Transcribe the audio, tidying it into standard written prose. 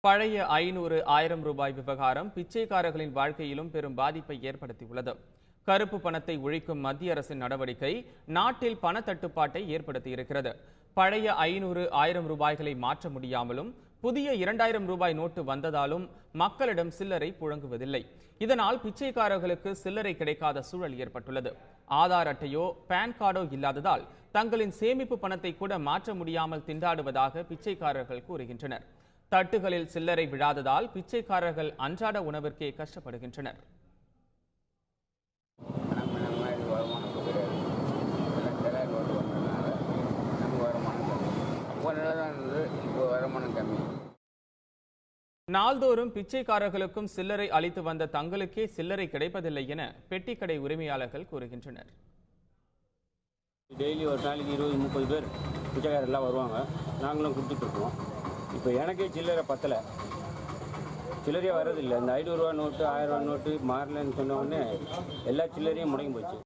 பழைய 500, 1000 ரூபாய் விவகாரம் பிச்சைக்காரர்களின் வாழ்க்கையிலும் பெரும் பாதிப்பை ஏற்படுத்தியுள்ளது. கருப்பு பணத்தை ஒழிக்கும் மத்திய அரசின் நடவடிக்கை நாட்டில் பண தட்டுப்பாட்டை ஏற்படுத்தியிருக்கிறது. பழைய 500, 1000 ரூபாய்களை மாற்ற முடியாமலும் புதிய 2000 ரூபாய் நோட்டு வந்ததாலும் மக்களிடம் சில்லறை புழங்குவதில்லை. இதனால் பிச்சைக்காரர்களுக்கு சில்லறை கிடைக்காத சூழல் ஏற்பட்டுள்ளது. ஆதார் அட்டையோ பான் கார்டோ இல்லாததால் தங்களின் சேமிப்பு பணத்தை கூட மாற்ற முடியாமல் திண்டாடுவதாக பிச்சைக்காரர்கள் கூறுகின்றனர். தட்டுகளில் சில்லறை விழாததால் பிச்சைக்காரர்கள் அன்றாட உணவிற்கே கஷ்டப்படுகின்றனர். நாள்தோறும் பிச்சைக்காரர்களுக்கும் சில்லறை அளித்து வந்த தங்களுக்கே சில்லறை கிடைப்பதில்லை என பெட்டிக்கடை உரிமையாளர்கள் கூறுகின்றனர். டெய்லி ஒரு நாளைக்கு 20-30 பேர் பிச்சைக்காரர் எல்லாம் வருவாங்க. நாங்களும் கொடுத்துட்டு இருக்கோம். இப்போ எனக்கே சில்லறை பத்தலை, சில்லறையே வர்றதில்லை. இந்த 500 ரூபா நோட்டு 1000 ரூபா நோட்டு மாறலன்னு சொன்ன உடனே எல்லா சில்லறையும் முடங்கி போச்சு.